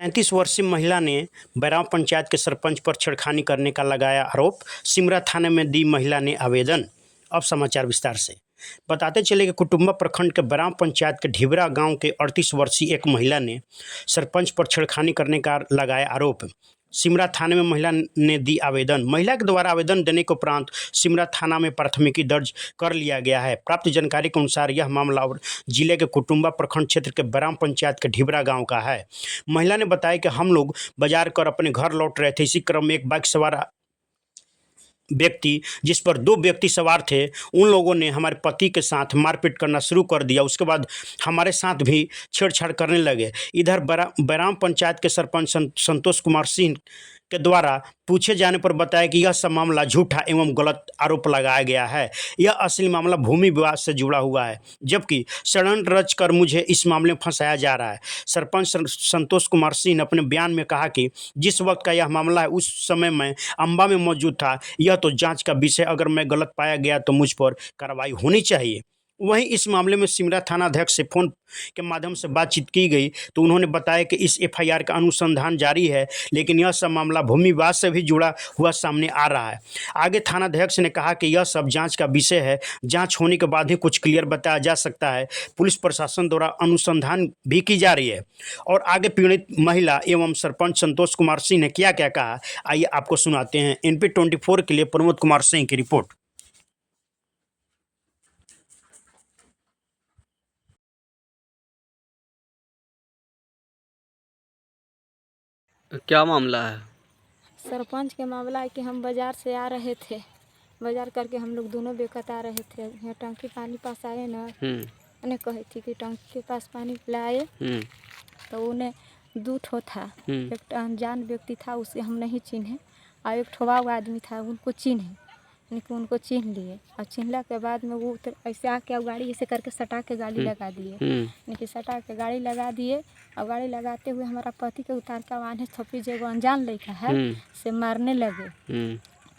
35 वर्षीय महिला ने बैराम पंचायत के सरपंच पर छेड़खानी करने का लगाया आरोप। सिमरा थाने में दी महिला ने आवेदन। अब समाचार विस्तार से बताते चले कि कुटुंबा प्रखंड के बैराम पंचायत के ढिबरा गांव के 38 वर्षीय एक महिला ने सरपंच पर छेड़खानी करने का लगाया आरोप। सिमरा थाने में महिला ने दी आवेदन। महिला के द्वारा आवेदन देने के उपरांत सिमरा थाना में प्राथमिकी दर्ज कर लिया गया है। प्राप्त जानकारी के अनुसार यह मामला जिले के कुटुंबा प्रखंड क्षेत्र के बैराम पंचायत के ढिबरा गांव का है। महिला ने बताया कि हम लोग बाजार कर अपने घर लौट रहे थे। इसी क्रम में एक बाइक सवार व्यक्ति, जिस पर 2 व्यक्ति सवार थे, उन लोगों ने हमारे पति के साथ मारपीट करना शुरू कर दिया। उसके बाद हमारे साथ भी छेड़छाड़ करने लगे। इधर बैराम पंचायत के सरपंच संतोष कुमार सिंह के द्वारा पूछे जाने पर बताया कि यह सब मामला झूठा एवं गलत आरोप लगाया गया है। यह असली मामला भूमि विवाद से जुड़ा हुआ है, जबकि षड्यंत्र रच कर मुझे इस मामले में फंसाया जा रहा है। सरपंच संतोष कुमार सिंह ने अपने बयान में कहा कि जिस वक्त का यह मामला है उस समय मैं अम्बा में मौजूद था। यह तो जांच का विषय, अगर मैं गलत पाया गया तो मुझ पर कार्रवाई होनी चाहिए। वहीं इस मामले में सिमरा थानाध्यक्ष से फोन के माध्यम से बातचीत की गई तो उन्होंने बताया कि इस एफआईआर का अनुसंधान जारी है, लेकिन यह सब मामला भूमि विवाद से भी जुड़ा हुआ सामने आ रहा है। आगे थानाध्यक्ष ने कहा कि यह सब जांच का विषय है, जांच होने के बाद ही कुछ क्लियर बताया जा सकता है। पुलिस प्रशासन द्वारा अनुसंधान भी की जा रही है। और आगे पीड़ित महिला एवं सरपंच संतोष कुमार सिंह ने क्या क्या कहा, आइए आपको सुनाते हैं। NP24 के लिए प्रमोद कुमार सिंह की रिपोर्ट। क्या मामला है? सरपंच के मामला है कि हम बाज़ार से आ रहे थे। बाज़ार करके हम लोग दोनों बेकत आ रहे थे। यहाँ टंकी पानी पास आए ना, उन्हें कही थी कि टंकी के पास पानी पिलाए, तो उन्हें 2 ठो था। एक अनजान व्यक्ति था, उसे हम नहीं चिन्हे, और एक ठोवा हुआ आदमी था, उनको चिन्हे, लेकिन उनको चिन्ह लिए। और चिन्हला के बाद में वो ऐसे आके गाड़ी ऐसे करके सटा के गाड़ी लगा दिए। लेकिन सटा के गाड़ी लगा दिए, और गाड़ी लगाते हुए हमारा पति के उतार के आने थप्पी जो अनजान लड़का है से मारने लगे।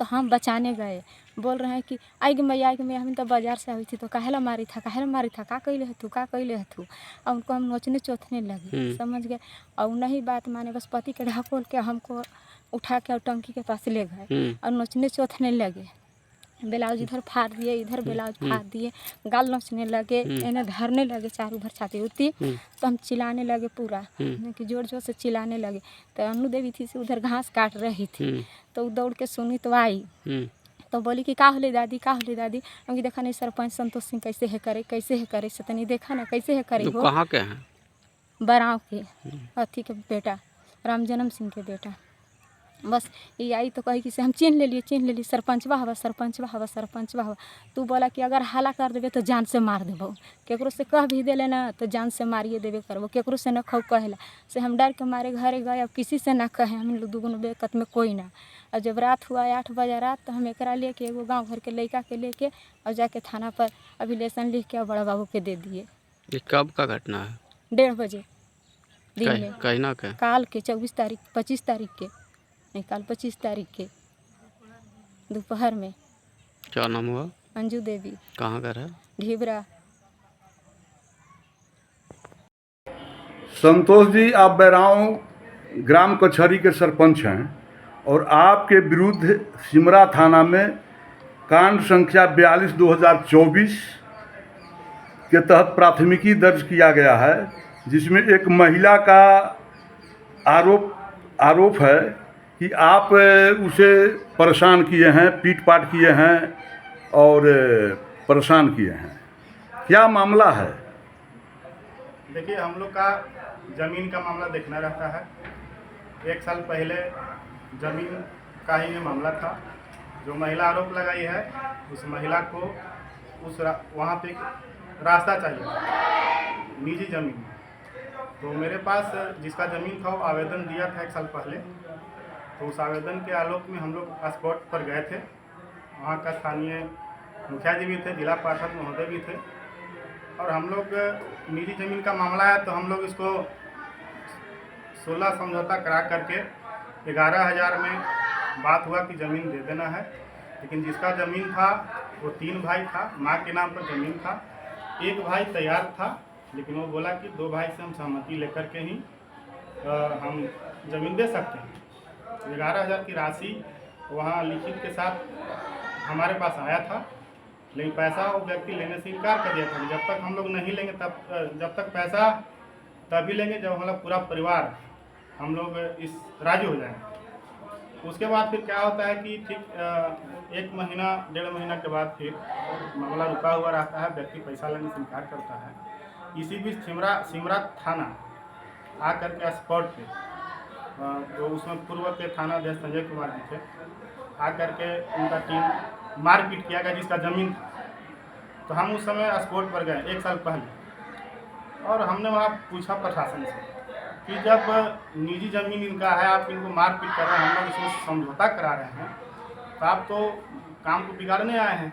तो हम बचाने गए, बोल रहे हैं कि आएगी मैया हम तो बाजार से आई थी, तो काहेला मारी था, का कैले है तू, का कैले है तू। और उनको हम नोचने चोथने लगे, समझ गए। और नहीं बात माने, बस पति के ढकोल के हमको उठा के और टंकी के पास ले गए और नोचने चोथने लगे। ब्लाउज इधर फाड़ दिए, इधर ब्लाउज फाड़ दिए, गाल नोचने लगे, इन्हें धरने लगे चारों भर छाती उती। तो हम चिल्लाने लगे पूरा, कि जोर जोर से चिल्लाने लगे। तो अनु देवी थी से उधर घास काट रही थी, तो दौड़ के सुनी तो आई, तो बोली कि का होले दादी, का होले दादी। क्योंकि देखा नहीं सरपंच संतोष सिंह कैसे है करे से तनी देखा ना कैसे है करे। तो कहाँ के हैं? बराव के अथी के बेटा, राम जन्म सिंह के बेटा। बस ये आई तो कही कि से हम चिन्ह ले लिए, सरपंचवा हवा। तू बोला कि अगर हला कर देवे तो जान से मार देबो, केकरो से कह भी देले ना तो जान से मारिए देवे करबो, केकरो से न खौ कहेला से हम डर के मारे घरे गए। अब किसी से ना कहे, हम लोग दुगुन बेकत में कोई ना। और जब रात हुआ 8 बजे रात, तो हम एकरा लेके एगो गाँव घर के लड़का के लेके और जाके थाना पर अभिलेशन लिख के बड़ा बाबू के दे दिए। ये कब का घटना है? 1:30 बजे दिन में, कहना के काल के 25 तारीख के, नहीं कल 25 तारीख के दोपहर में। क्या नाम हुआ? अंजू देवी। कहाँ घर है? ढिबरा। संतोष जी, आप बैराव ग्राम कचहरी के सरपंच हैं और आपके विरुद्ध सिमरा थाना में कांड संख्या 42/2024 के तहत प्राथमिकी दर्ज किया गया है, जिसमें एक महिला का आरोप है कि आप उसे परेशान किए हैं, पीट पाट किए हैं और परेशान किए हैं। क्या मामला है? देखिए, हम लोग का ज़मीन का मामला देखना रहता है। 1 साल पहले ज़मीन का ही मामला था। जो महिला आरोप लगाई है, उस महिला को वहाँ पे रास्ता चाहिए निजी ज़मीन में। तो मेरे पास जिसका ज़मीन था वो आवेदन दिया था 1 साल पहले। तो उस आवेदन के आलोक में हम लोग स्पॉट पर गए थे। वहाँ का स्थानीय मुखिया जी भी थे, जिला पार्षद महोदय भी थे, और हम लोग निजी ज़मीन का मामला है तो हम लोग इसको 16 समझौता करा करके 11,000 में बात हुआ कि ज़मीन दे देना है। लेकिन जिसका ज़मीन था वो 3 भाई था, माँ के नाम पर ज़मीन था। एक भाई तैयार था, लेकिन वो बोला कि 2 भाई से हम सहमति लेकर के ही हम ज़मीन दे सकते हैं। 11,000 की राशि वहाँ लिखित के साथ हमारे पास आया था, लेकिन पैसा वो व्यक्ति लेने से इनकार कर दिया था। जब तक हम लोग नहीं लेंगे जब तक पैसा तभी लेंगे जब हम लोग पूरा परिवार हम लोग इस राजी हो जाएंगे। उसके बाद फिर क्या होता है कि ठीक 1 महीना 1.5 महीना के बाद फिर मामला रुका हुआ रहता है, व्यक्ति पैसा लेने से इनकार करता है। इसी बीच सिमरा थाना आकर के स्पॉट पे जो उसमें पूर्व के थाना अध्यक्ष संजय कुमार जी थे, आकर के उनका टीम मारपीट किया गया जिसका ज़मीन था। तो हम उस समय स्पॉट पर गए 1 साल पहले, और हमने वहाँ पूछा प्रशासन से कि जब निजी ज़मीन इनका है, आप इनको मारपीट कर रहे हैं, हम लोग इसमें समझौता करा रहे हैं, तो आप तो काम को बिगाड़ने आए हैं।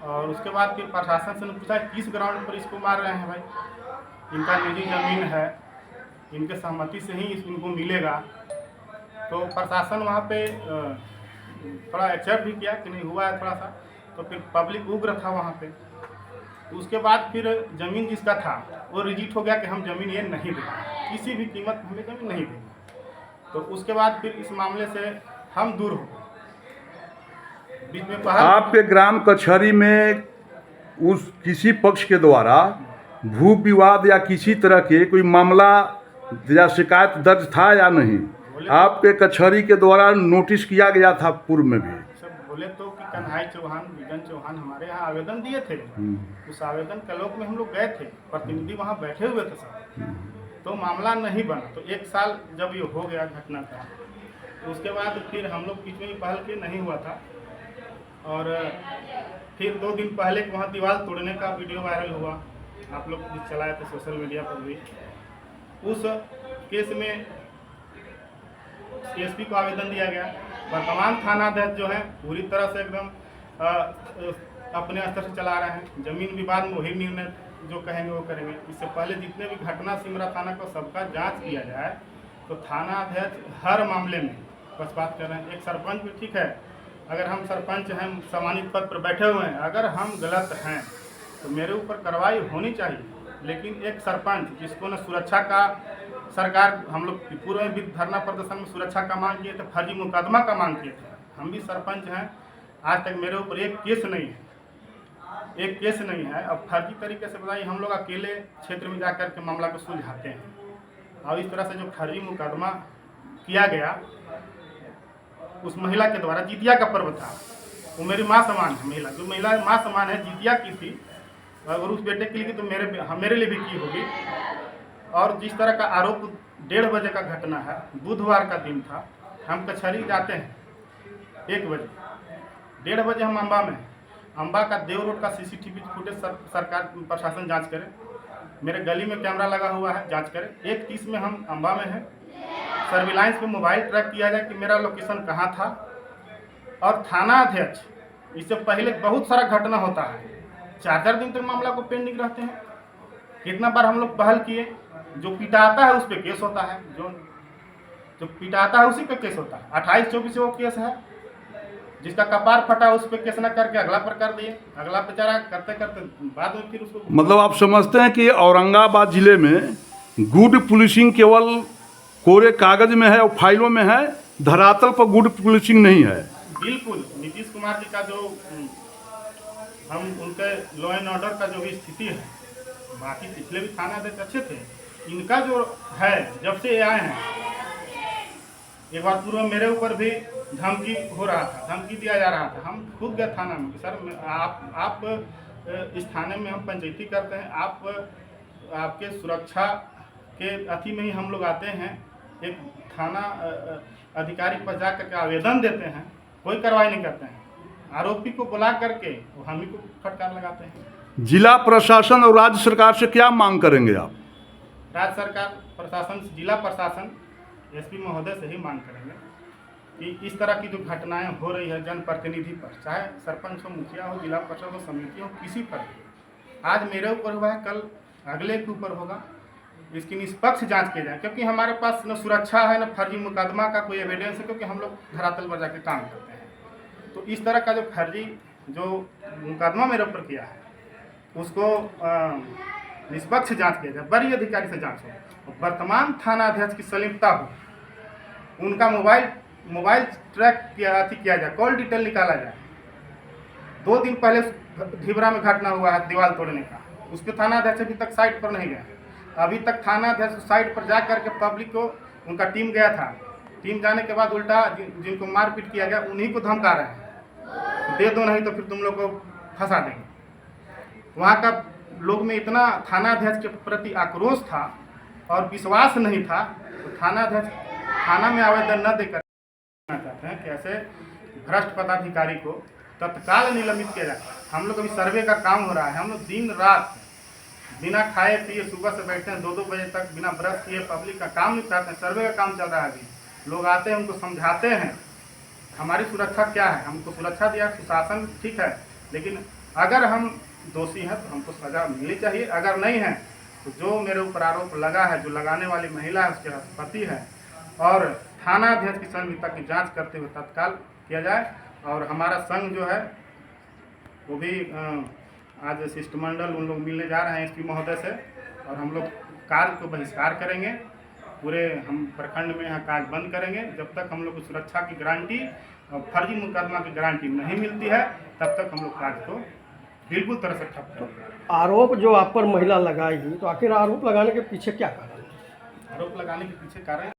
और उसके बाद फिर प्रशासन से पूछा किस ग्राउंड पर इसको मार रहे हैं भाई, इनका निजी ज़मीन है, इनके सहमति से ही इनको मिलेगा। तो प्रशासन वहाँ पे थोड़ा एक्सेप्ट भी किया कि नहीं हुआ है थोड़ा सा, तो फिर पब्लिक उग्र था वहाँ पे। उसके बाद फिर ज़मीन जिसका था वो रिजेक्ट हो गया कि हम ज़मीन ये नहीं देंगे, किसी भी कीमत हमें ज़मीन नहीं देंगे। तो उसके बाद फिर इस मामले से हम दूर हो गए। बीच में आपके ग्राम कचहरी में उस किसी पक्ष के द्वारा भू विवाद या किसी तरह के कोई मामला या शिकायत दर्ज था या नहीं? आपके कचहरी के द्वारा नोटिस किया गया था पूर्व में भी। सब बोले तो कि कन्हाई चौहान, विजन चौहान हमारे यहाँ आवेदन दिए थे। उस आवेदन कलोक में हम लोग गए थे, प्रतिनिधि वहाँ बैठे हुए थे सब, तो मामला नहीं बना। तो 1 साल जब ये हो गया घटना का, तो उसके बाद फिर हम लोग बीच में पहल के नहीं हुआ था। और फिर 2 दिन पहले वहाँ दीवार तोड़ने का वीडियो वायरल हुआ, आप लोग भी चलाए थे सोशल मीडिया पर भी। उस केस में CSP को आवेदन दिया गया। वर्तमान थानाध्यक्ष जो है पूरी तरह से एकदम अपने स्तर से चला रहे हैं। जमीन विवाद में वही निर्णय जो कहेंगे वो करेंगे। इससे पहले जितने भी घटना सिमरा थाना को सबका जांच किया जाए, तो थानाध्यक्ष हर मामले में पक्षपात कर रहे हैं। एक सरपंच भी ठीक है, अगर हम सरपंच हैं, सम्मानित पद पर बैठे हुए हैं, अगर हम गलत हैं तो मेरे ऊपर कार्रवाई होनी चाहिए। लेकिन एक सरपंच जिसको न सुरक्षा का सरकार, हम लोग पूर्व में भी धरना प्रदर्शन में सुरक्षा का मांग किए थे, फर्जी मुकदमा का मांग किए थे। हम भी सरपंच हैं, आज तक मेरे ऊपर एक केस नहीं है। अब फर्जी तरीके से बताइए, हम लोग अकेले क्षेत्र में जाकर के मामला को सुलझाते हैं। और इस तरह से जो फर्जी मुकदमा किया गया उस महिला के द्वारा, जितिया का पर्व था, वो मेरी माँ समान है। महिला माँ समान है, जितिया की थी, अगर उस बेटे के लिए तो मेरे लिए भी की होगी। और जिस तरह का आरोप 1:30 बजे का घटना है, बुधवार का दिन था, हम कचहरी जाते हैं 1 बजे, 1:30 बजे हम अम्बा में, अम्बा का देव रोड का CCTV फुटेज सरकार प्रशासन जांच करे, मेरे गली में कैमरा लगा हुआ है जांच करे। 1:30 में हम अम्बा में हैं, सर्विलांस पे मोबाइल ट्रैक किया जाए कि मेरा लोकेशन कहाँ था। और थाना अध्यक्ष, इससे पहले बहुत सारा घटना होता है, 4 दिन तक मामला को पेंडिंग रहते हैं। कितना बार हम लोग पहल किए, जो पिटाता है उस पर केस होता है, जो पिटाता है उसी पे केस होता है। 28-24 वो केस है, जिसका कपार फटा उस पर केस न करके अगला पर कर दिए, अगला बेचारा करते करते बाद में फिर उसको। मतलब आप समझते हैं कि औरंगाबाद जिले में गुड पुलिसिंग केवल कोरे कागज में है और फाइलों में है, धरातल पर गुड पुलिसिंग नहीं है। बिल्कुल, नीतीश कुमार जी का जो हम उनके लॉ एंड ऑर्डर का जो भी स्थिति है, बाकी पिछले भी थाना अध्यक्ष अच्छे थे, इनका जो है जब से ये आए हैं, एक बार पूर्व मेरे ऊपर भी धमकी हो रहा था, धमकी दिया जा रहा था। हम खुद गए थाना में, सर आप इस थाने में हम पंचायती करते हैं, आपके सुरक्षा के अथी में ही हम लोग आते हैं, एक थाना अधिकारी पर जा करके आवेदन देते हैं, कोई कार्रवाई नहीं करते हैं। आरोपी को बुला करके वो हम ही को फटकार लगाते हैं। जिला प्रशासन और राज्य सरकार से क्या मांग करेंगे आप? राज्य सरकार प्रशासन, जिला प्रशासन, SP महोदय से ही मांग करेंगे कि इस तरह की जो घटनाएं हो रही है जनप्रतिनिधि पर, चाहे सरपंच हो, मुखिया हो, जिला परिषद हो, समिति हो, किसी पर, आज मेरे ऊपर हुआ है, कल अगले के ऊपर होगा। इसकी निष्पक्ष जांच की जाए, क्योंकि हमारे पास न सुरक्षा है, न फर्जी मुकदमा का कोई एविडेंस है, क्योंकि हम लोग धरातल पर जाके काम करते हैं। तो इस तरह का जो फर्जी जो मुकदमा मेरे ऊपर किया है, उसको निष्पक्ष जांच किया जाए, बड़ी अधिकारी से जांच हो। वर्तमान थाना अध्यक्ष की संलिप्तता हो, उनका मोबाइल ट्रैक किया जाए, कॉल डिटेल निकाला जाए। 2 दिन पहले ढिबरा में घटना हुआ है दीवार तोड़ने का, उस पर थाना अध्यक्ष अभी तक साइट पर नहीं गया। अभी तक थाना अध्यक्ष साइट पर जा करके पब्लिक को, उनका टीम गया था, टीम जाने के बाद उल्टा जिनको मारपीट किया गया उन्हीं को धमका रहे हैं, दे दो नहीं तो फिर तुम लोग को फंसा देंगे। वहाँ का लोग में इतना थाना अध्यक्ष के प्रति आक्रोश था और विश्वास नहीं था, तो थाना अध्यक्ष थाना में आवेदन न देकर चाहते हैं कि ऐसे भ्रष्ट पदाधिकारी को तत्काल निलंबित किया जाए। हम लोग अभी सर्वे का काम हो रहा है, हम लोग दिन रात बिना खाए पिए सुबह से बैठते हैं 2-2 बजे तक, बिना ब्रश किए पब्लिक का काम निपटाते हैं। सर्वे का काम चल रहा है, अभी लोग आते हैं, उनको समझाते हैं हमारी सुरक्षा क्या है, हमको सुरक्षा दिया सुशासन ठीक है, लेकिन अगर हम दोषी हैं तो हमको सजा मिलनी चाहिए, अगर नहीं है तो जो मेरे ऊपर आरोप लगा है, जो लगाने वाली महिला है उसके पति है, और थाना अध्यक्ष की संलिप्तता की जांच करते हुए तत्काल किया जाए। और हमारा संघ जो है वो भी आज शिष्टमंडल उन लोग मिलने जा रहे हैं एसपी महोदय से, और हम लोग कार्य को बहिष्कार करेंगे, पूरे हम प्रखंड में यहाँ कार्य बंद करेंगे जब तक हम लोग को सुरक्षा की गारंटी और फर्जी मुकदमा की गारंटी नहीं मिलती है, तब तक हम लोग कार्य को बिल्कुल तरह से ठप करेंगे। आरोप जो आप पर महिला लगाएगी, तो आखिर आरोप लगाने के पीछे क्या कारण है? आरोप लगाने के पीछे कारण